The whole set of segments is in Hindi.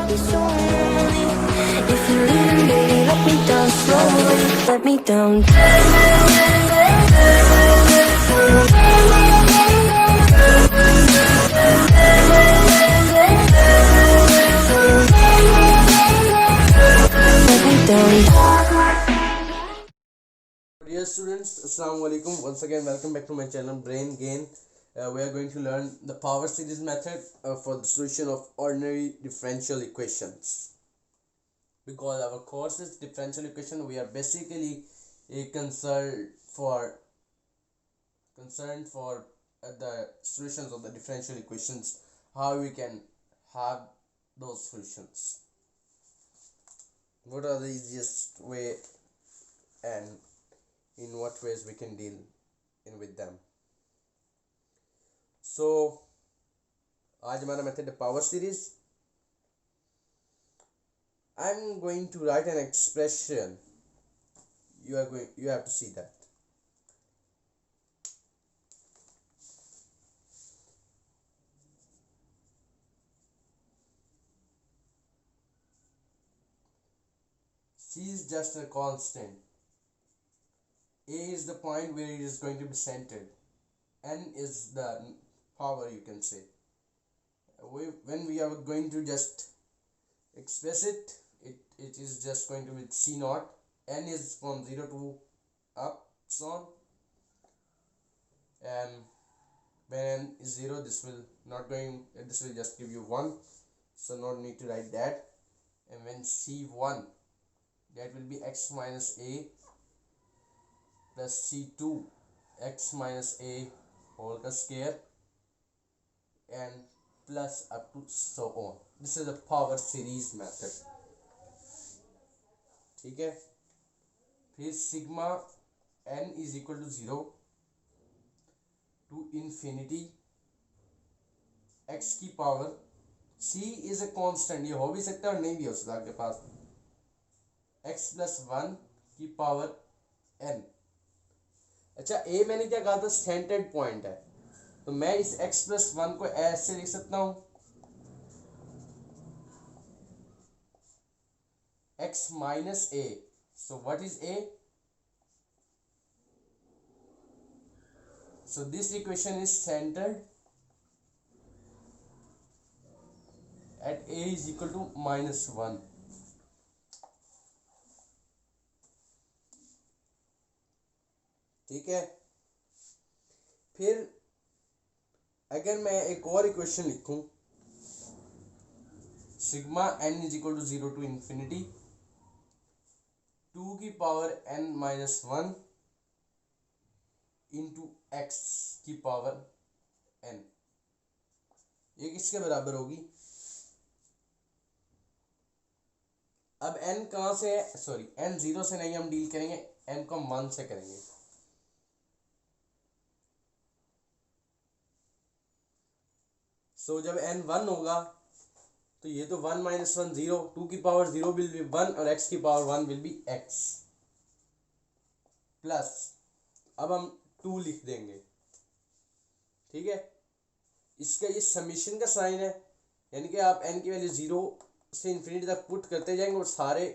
I'll be so lonely. If you're leaving, baby, let me down slowly. Let me down. Let me down. Dear students, Assalamu alaikum. Once again, welcome back to my channel Brain Gain. We are going to learn the power series method for the solution of ordinary differential equations. Because our course is differential equation, we are basically concerned for the solutions of the differential equations, how we can have those solutions, what are the easiest way, and in what ways we can deal in with them. So आज हमारा मेथड है power series. I'm going to write an expression. You have to see that. C is just a constant. A is the point where it is going to be centered. N is the power, you can say. When we are going to just express it, it is just going to be C naught. N is from 0 to up, so on. And when N is 0, this will just give you 1. So no need to write that. And when C1, that will be x minus a plus C2 x minus a whole square and plus up to so on. This is the power series method. ठीक है. फिर sigma n is equal to 0 to infinity x की power. C is a constant, ये हो भी सकता है और नहीं भी हो सकता आपके पास. x plus 1 की पावर n. अच्छा, a मैंने क्या कहा था, सेंटर्ड पॉइंट है, तो मैं इस x plus 1 को ऐसे लिख सकता हूं, x minus a. So what is a? So this equation is centered at a is equal to minus 1. ठीक है. फिर अगर मैं एक और इक्वेशन लिखूं, sigma n is equal to 0 to infinity 2 की power n minus 1 into X की पावर n. ये किसके बराबर होगी? अब n कहां से है? सॉरी, n 0 से नहीं हम डील करेंगे, n को 1 से करेंगे. So जब n 1 होगा तो ये तो 1 minus 1 0, 2 की पावर 0 will be 1 और x की power 1 will be x plus, अब हम 2 लिख देंगे. ठीक है. इसका ये समीशन का साइन है, यानी कि आप n की वैल्यू 0 से इन्फिनिटी तक पुट करते जाएंगे और सारे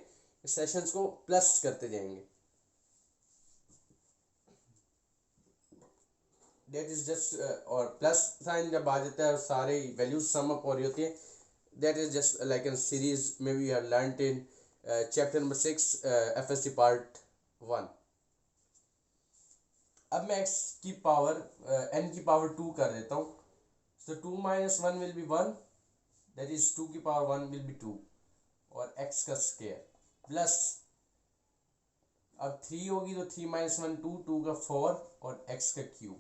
सेशंस को प्लस करते जाएंगे. That is just और प्लस साइन जब आ जाता है और सारे वैल्यूज सम अप हो रही होती है, that is just like a series maybe you have learned in chapter number 6 FSC part 1. अब मैं x की पावर n की पावर 2 कर देता हूँ. So 2 minus 1 will be 1, that is 2 की पावर 1 will be 2 और x का स्क्वायर प्लस, अब 3 होगी तो 3 minus 1 2, 2 का 4 और x का क्यूब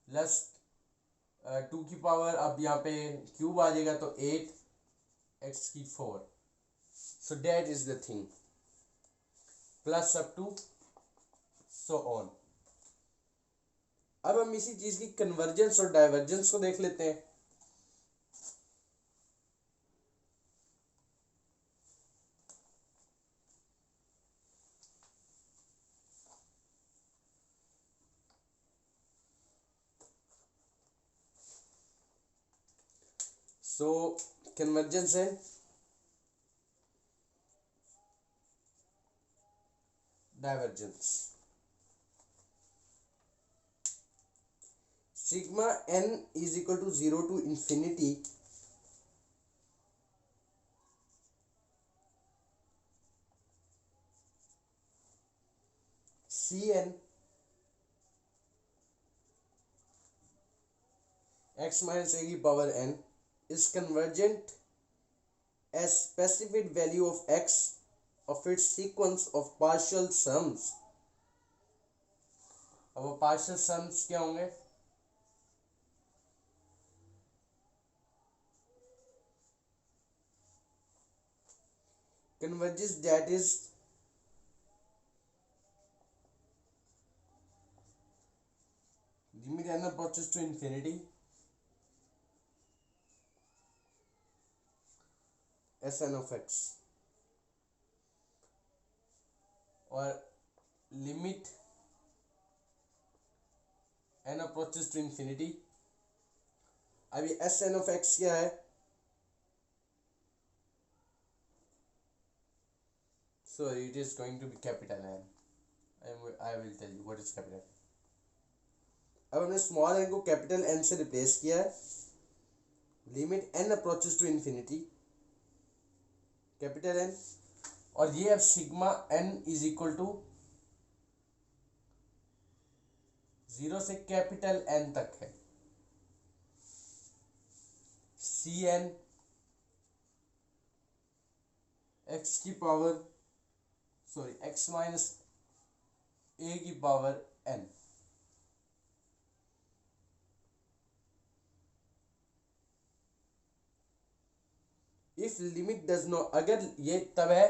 प्लस 2 की पावर, अब यहाँ पे क्यूब आ जाएगा तो 8 x की 4. So that is the thing plus up to so on. अब हम इसी चीज की कन्वर्जेंस और डाइवर्जेंस को देख लेते हैं. सो कन्वर्जेंस है divergence. Sigma n is equal to 0 to infinity Cn x minus a की power n is convergent as specified value of x of its sequence of partial sums। अब वो partial sums क्या होंगे? Converges, that is limit n approaches to infinity Sn of x और limit n approaches to infinity। अभी Sn of x क्या है? Sorry, it is going to be capital N. I will tell you what is capital N. अब हमने स्मॉल n को कैपिटल N से रिप्लेस किया है। Limit n approaches to infinity capital N, और ये अब sigma n is equal to 0 से कैपिटल N तक है। Cn x की पावर x माइनस a की power n। If limit does not, अगर ये तब है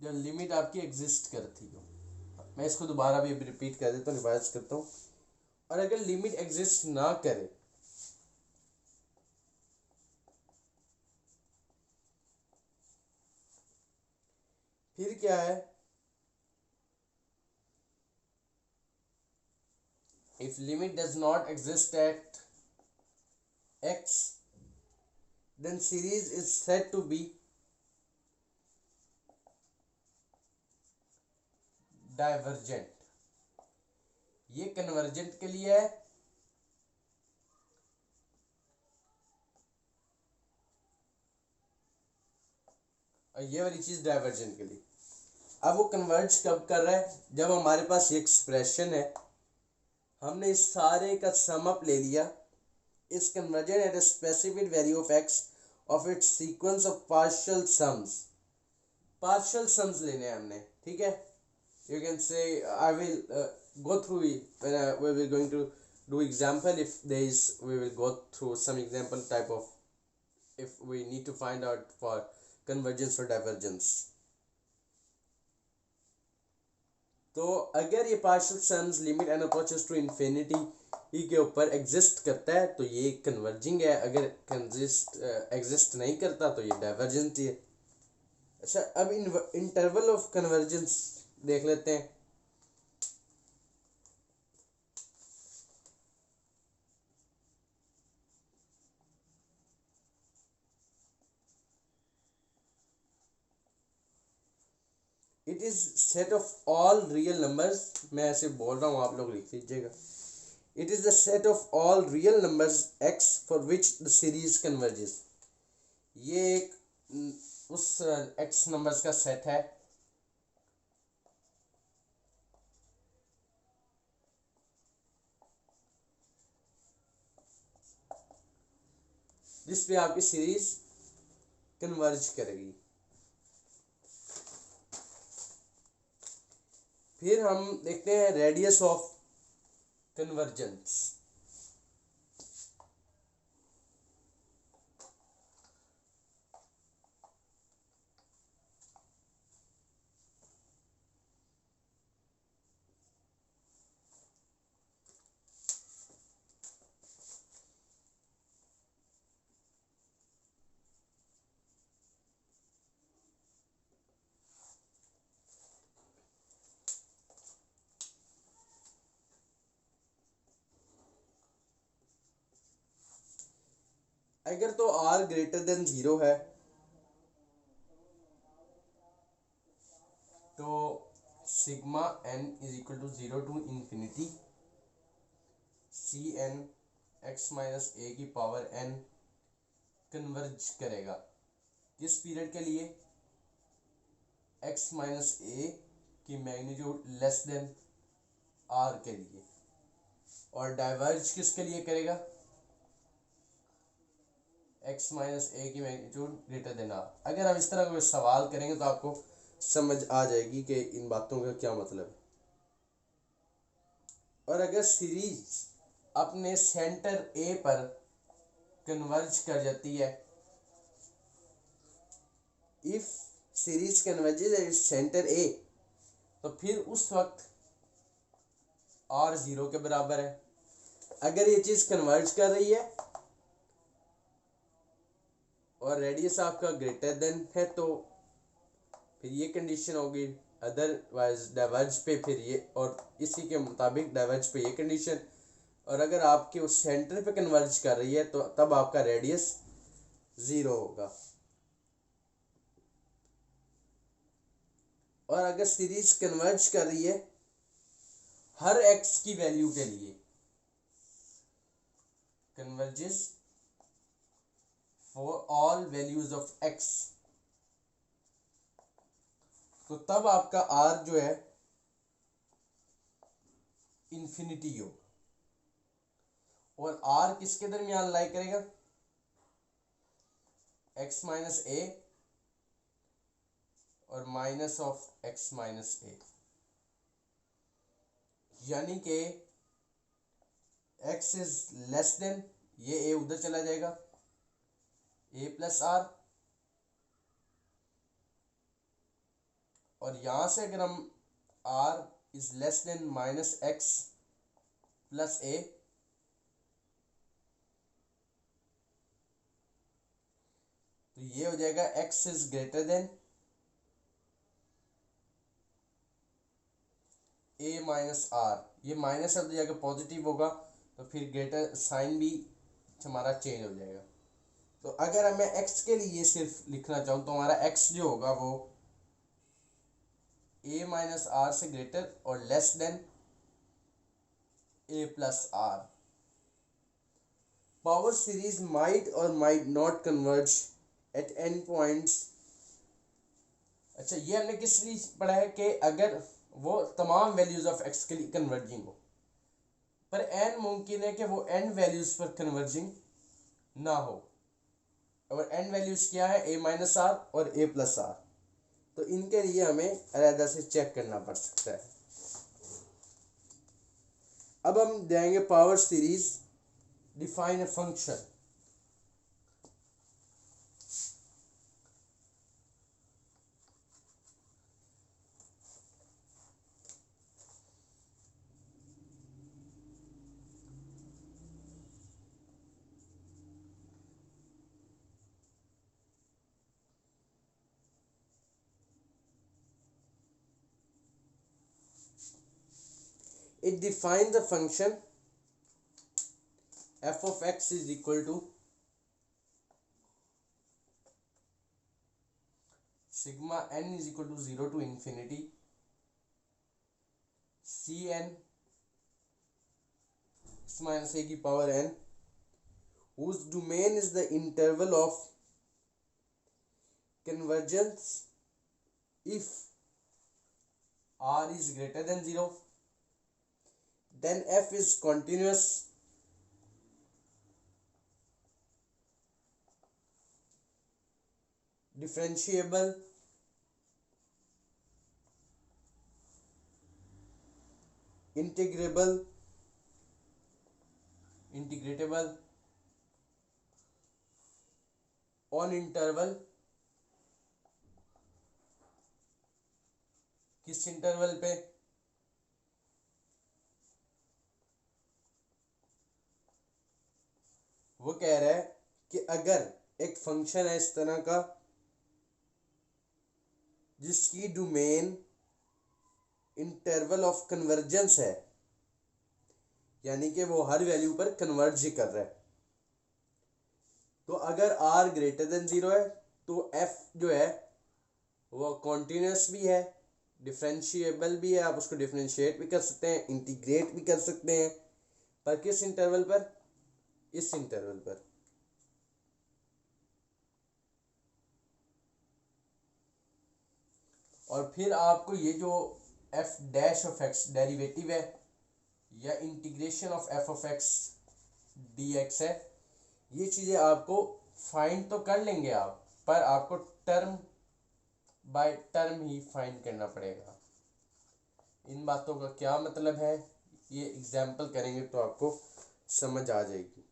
जब लिमिट आपकी एग्जिस्ट करती हो। मैं इसको दोबारा भी रिपीट कर देता हूँ, रिवाइज करता हूँ। और अगर लिमिट एग्जिस्ट ना करे फिर क्या है? If limit does not exist at x then series is said to be divergent। ये कन्वर्जेंट के लिए है, और ये वाली चीज डाइवर्जेंट के लिए। अब वो कन्वर्ज कब कर रहा है? जब हमारे पास ये एक्सप्रेशन है, हमने इस सारे का सम अप ले लिया, is convergent at a specified value of x of its sequence of partial sums। partial sums लेने हैं हमने, ठीक है। you can say I will go through it when we will going to do example। if there is, we will go through some example type of if we need to find out for convergence or divergence। तो अगर ये partial sums limit n approaches to infinity ई के ऊपर एग्जिस्ट करता है तो ये कन्वर्जिंग है, अगर एग्जिस्ट नहीं करता तो ये डाइवर्जेंट है। अच्छा, अब इंटरवल ऑफ कन्वर्जेंस देख लेते हैं। It is set of all real numbers. मैं ऐसे बोल रहा हूँ, आप लोग लिख लीजिएगा। It is the set of all real numbers x for which the series converges। ये एक उस x नंबर्स का सेट है जिस पे आपकी सीरीज कन्वर्ज करेगी। फिर हम देखते हैं रेडियस ऑफ कन्वर्जेंस। अगर तो r ग्रेटर देन 0 है तो sigma n is equal to 0 to infinity C N X minus A की पावर n कन्वर्ज करेगा किस पीरियड के लिए, x माइनस ए की मैग्नीट्यूड लेस देन r के लिए, और डाइवर्ज किसके लिए करेगा, x माइनस ए की मैग्नीट्यूड ग्रेटर देन r। अगर हम इस तरह कोई सवाल करेंगे तो आपको समझ आ जाएगी कि इन बातों का क्या मतलब है। और अगर सीरीज अपने सेंटर ए पर कन्वर्ज कर जाती है, if series converges at centre A, तो फिर उस वक्त r 0 के बराबर है। अगर ये चीज कन्वर्ज कर रही है और रेडियस आपका ग्रेटर देन है तो फिर ये कंडीशन होगी, अदरवाइज डाइवर्ज पे फिर ये, और इसी के मुताबिक डाइवर्ज पे ये कंडीशन। और अगर आपके उस सेंटर पे कन्वर्ज कर रही है तो तब आपका रेडियस 0 होगा। और अगर सीरीज कन्वर्ज कर रही है हर x की वैल्यू के लिए, converges for all values of x, तो तब आपका r जो है इंफिनिटी हो। और r किसके दरमियान लाई करेगा, x माइनस ए और माइनस ऑफ x माइनस ए, यानी कि x इज लेस देन, ये a उधर चला जाएगा, a प्लस r, और यहां से अगर हम r is less than minus x plus a, तो ये हो जाएगा x is greater than a minus r, ये माइनस अब जाएगा पॉजिटिव होगा, तो फिर ग्रेटर साइन भी हमारा चेंज हो जाएगा। तो अगर मैं x के लिए सिर्फ लिखना चाहूँ तो हमारा x जो होगा वो a माइनस r से ग्रेटर और less than a plus r। Power series might और might not converge at end points. अच्छा, ये हमने किस लिए पढ़ा है कि अगर वो तमाम वैल्यूज ऑफ x के लिए कन्वर्जिंग हो, पर n मुमकिन है कि वो n वैल्यूज पर कन्वर्जिंग ना हो। और n वैल्यूज क्या है, a माइनस आर और a प्लस आर, तो इनके लिए हमें अलग से चेक करना पड़ सकता है। अब हम देंगे power series, define a function. It defines the function f of x is equal to sigma n is equal to 0 to infinity cn x minus a की power n, whose domain is the interval of convergence if r is greater than 0, then f is continuous differentiable integratable on interval, किस इंटरवल पे, वो कह रहा है कि अगर एक फंक्शन है इस तरह का जिसकी डोमेन इंटरवल ऑफ कन्वर्जेंस है, यानी कि वो हर वैल्यू पर कन्वर्ज कर रहा है, तो अगर r ग्रेटर देन 0 है तो f जो है वो कॉन्टिन्यूस भी है डिफरेंशिएबल भी है, आप उसको डिफरेंशिएट भी कर सकते हैं, इंटीग्रेट भी कर सकते हैं, पर किस इंटरवल पर? इस इंटरवल पर। और फिर आपको ये जो F dash of x derivative है या integration of F of x D x है, ये चीज़ें आपको फाइंड तो कर लेंगे आप, पर आपको term by term he find करना पड़ेगा। इन बातों का क्या मतलब है, ये एग्जाम्पल करेंगे तो आपको समझ आ जाएगी।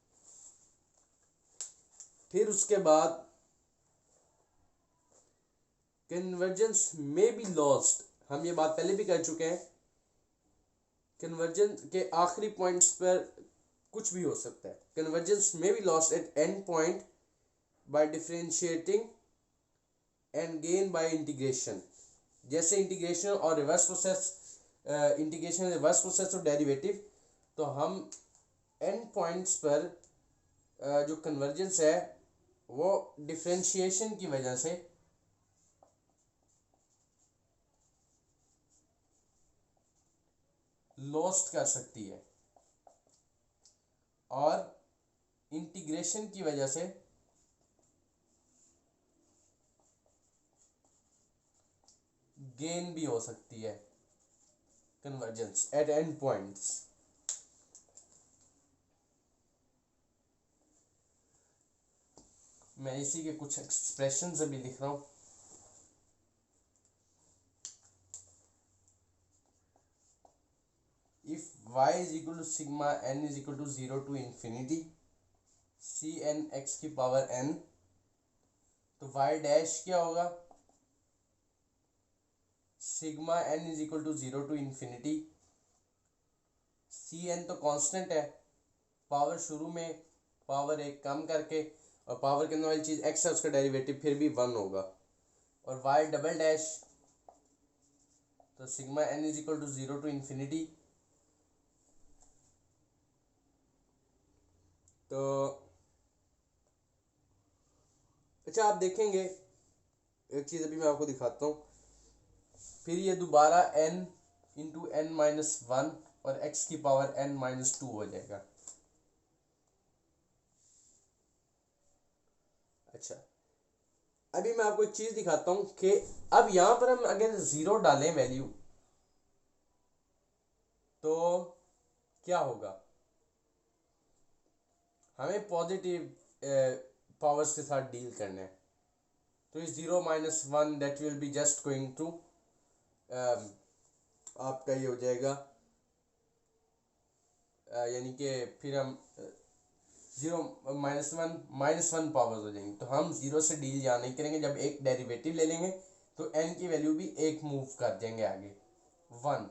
फिर उसके बाद कन्वर्जेंस में बी लॉस्ट, हम ये बात पहले भी कर चुके हैं। कन्वर्जेंस के आखिरी पॉइंट्स पर कुछ भी हो सकता है। कन्वर्जेंस में be lost at end point by differentiating and gain by integration. जैसे इंटीग्रेशन और reverse process, integration reverse process of derivative, तो हम एंड पॉइंट्स पर जो कन्वर्जेंस है वो डिफरेंशिएशन की वजह से लॉस्ट कर सकती है और इंटीग्रेशन की वजह से गेन भी हो सकती है कन्वर्जेंस एट एंड पॉइंट्स। मैं इसी के कुछ एक्सप्रेशंस अभी लिख रहा हूं। If y is equal to sigma n is equal to 0 to infinity C N X की पावर n, तो y डैश क्या होगा? Sigma n is equal to 0 to infinity, C N तो कांस्टेंट है, पावर शुरू में पावर एक कम करके, और पावर के अंदर वाली चीज़ x है, उसका डेरिवेटिव फिर भी 1 होगा। और y डबल डैश, तो sigma n is equal to 0 to infinity, तो अच्छा आप देखेंगे एक चीज़ अभी मैं आपको दिखाता हूँ। फिर ये दोबारा n into n minus one और x की पावर n माइनस 2 हो जाएगा। अच्छा, अभी मैं आपको एक चीज़ दिखाता हूँ कि अब यहाँ पर हम अगर 0 डालें वैल्यू तो क्या होगा? हमें पॉजिटिव पावर्स के साथ डील करना है, तो इस 0 minus one that will be just going to आपका ये हो जाएगा, यानी कि फिर हम 0 माइनस वन पावर्स हो जाएंगी, तो हम 0 से डील यहाँ नहीं करेंगे। जब एक डेरिवेटिव ले लेंगे तो n की वैल्यू भी एक मूव कर देंगे आगे 1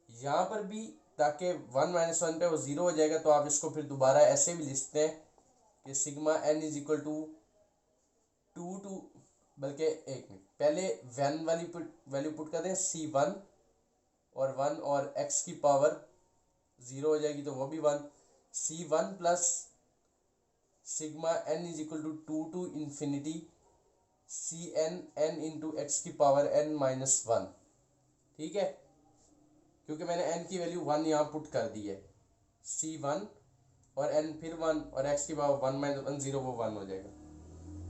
यहाँ पर भी, ताकि 1 माइनस वन पे वो 0 हो जाएगा। तो आप इसको फिर दोबारा ऐसे भी लिखते हैं कि sigma n is equal to 2 to, बल्कि एक मिनट पहले वन वाली वैल्यू पुट कर दें c1 और 1 और x की पावर 0 हो जाएगी तो वो भी 1, c1 plus sigma n is equal to 2 to infinity C N N into X की पावर n माइनस 1। ठीक है, क्योंकि मैंने n की वैल्यू 1 यहाँ पुट कर दी है, c1 और n फिर 1 और x की पावर 1 माइनस 1 0, वो 1 हो जाएगा।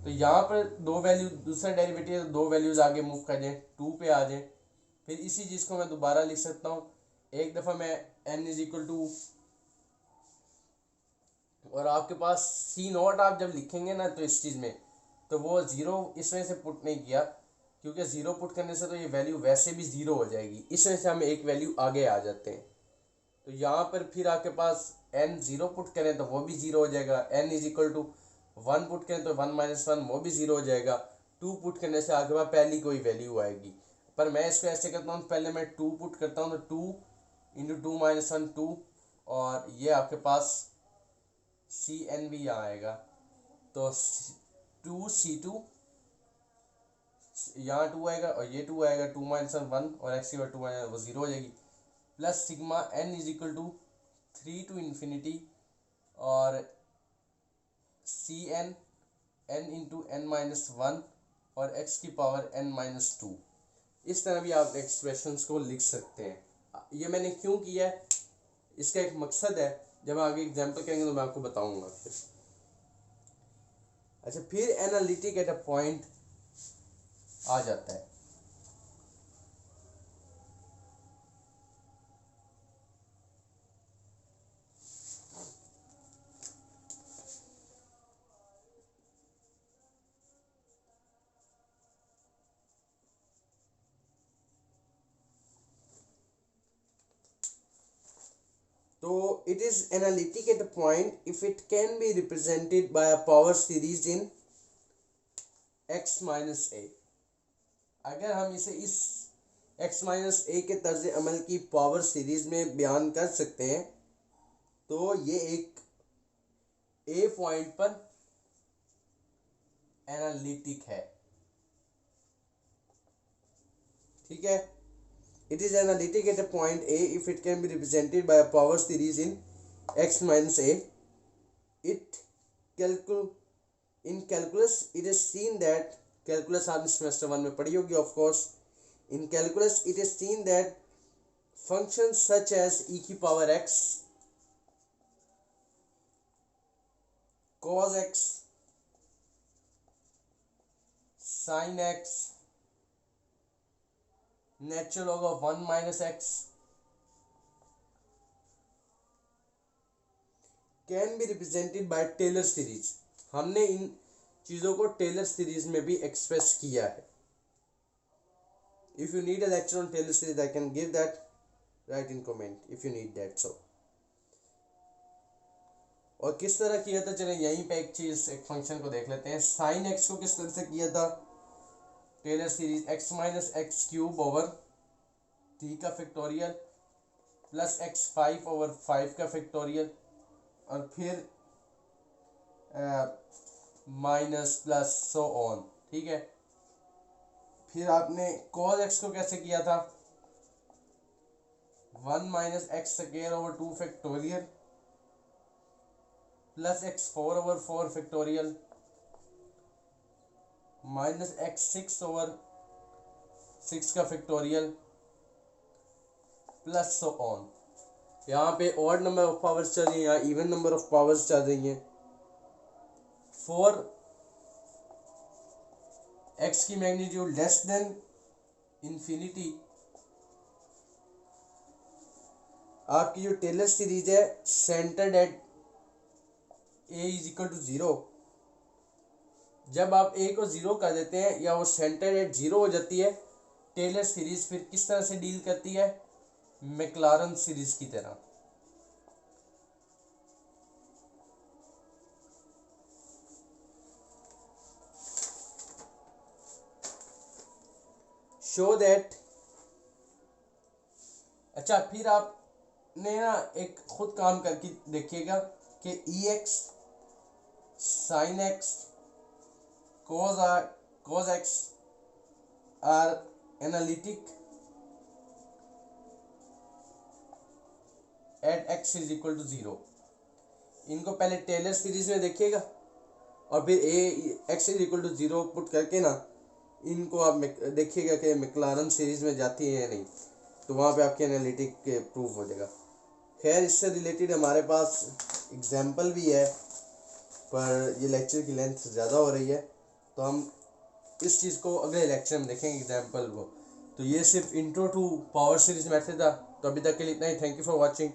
तो यहाँ पर दो वैल्यू, दूसरा डेरिवेटिव दो वैल्यूज आगे मूव कर जाएं, 2 पे आ जाएं। फिर इसी चीज़ को मैं दोबारा लिख सकता हूँ, एक दफ़ा मैं n इज इक्वल टू, और आपके पास सी नॉट आप जब लिखेंगे ना तो इस चीज़ में, तो वो 0 इस वजह से पुट नहीं किया क्योंकि 0 पुट करने से तो ये वैल्यू वैसे भी 0 हो जाएगी, इस वजह से हम एक वैल्यू आगे आ जाते हैं। तो यहाँ पर फिर आपके पास n 0 पुट करें तो वो भी 0 हो जाएगा, n is equal to 1 put करें तो 1 माइनस 1 वो भी 0 हो जाएगा, 2 पुट करने से आगे बाद पहली कोई वैल्यू आएगी। पर मैं इसको ऐसे करता हूँ, पहले मैं 2 पुट करता हूँ तो 2 इंटू 2 माइनस 1 2, और ये आपके पास सी एन भी यहाँ आएगा, तो 2c2 यहाँ 2 आएगा और ये 2 आएगा, 2 माइनस 1 और x की वैल्यू 2 आएगा, वो 0 हो जाएगी। Plus sigma n is equal to 3 to infinity और C N N into N minus 1 और x की पावर n माइनस 2। इस तरह भी आप एक्सप्रेशंस को लिख सकते हैं। ये मैंने क्यों किया है, इसका एक मकसद है, जब आगे एग्जांपल करेंगे तो मैं आपको बताऊंगा फिर। अच्छा, फिर एनालिटिक एट अ पॉइंट आ जाता है। तो it is analytic at a point if it can be represented by a power series in x minus a। अगर हम इसे इस x minus a के तर्ज अमल की पावर सीरीज में बयान कर सकते हैं तो ये एक a पॉइंट पर एनालिटिक है। ठीक है, it is analytic at a point a if it can be represented by a power series in x minus a। In calculus it is seen that, calculus आपने semester 1 में पढ़ी होगी of course, in calculus it is seen that functions such as e की power x, cos x, sin x, natural log of 1 minus x can be represented by Taylor series. हमने इन चीज़ों को टेलर सीरीज में भी एक्सप्रेस किया है। If you need a lecture on Taylor series I can give that, write in comment if you need that. So और किस तरह किया था, चलें यहीं पे एक चीज़, एक फंक्शन को देख लेते हैं। साइन एक्स को किस तरह से किया था Taylor series, X minus X cube over 3 का फैक्टोरियल प्लस एक्स 5 ओवर 5 का फैक्टोरियल और फिर माइनस प्लस सो ऑन। ठीक है, फिर आपने cos x को कैसे किया था, 1 minus x square over 2 factorial plus x 4 over 4 factorial minus x 6 over 6 का फैक्टोरियल प्लस सो ऑन। यहाँ पे ऑड नंबर ऑफ पावर्स चल रही हैं, यहाँ इवन नंबर ऑफ पावर्स चल रही हैं। 4 x की मैग्नीट्यूड लेस देन इंफिनिटी, आपकी जो टेलर सीरीज है centred at a is equal to 0। जब आप a को 0 कर देते हैं या वो सेंटर्ड एट 0 हो जाती है, टेलर सीरीज फिर किस तरह से डील करती है, मैक्लारन सीरीज की तरह। शो दैट, अच्छा फिर आपने ना एक खुद काम करके देखिएगा कि E X sine X cos X are analytic at X is equal to 0। इनको पहले टेलर सीरीज में देखिएगा और फिर X is equal to 0 put करके ना इनको आप देखिएगा कि मैक्लारन सीरीज में जाती है या नहीं, तो वहाँ पे आपके एनालिटिक प्रूव हो जाएगा। खैर इससे रिलेटेड हमारे पास एग्जाम्पल भी है, पर ये लेक्चर की लेंथ ज़्यादा हो रही है तो हम इस चीज़ को अगले लेक्चर में देखेंगे एग्जाम्पल को। तो ये सिर्फ intro to power series method था। तो अभी तक के लिए इतना ही। Thank you for watching.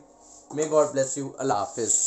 May God bless you. अल्लाह हाफिज़।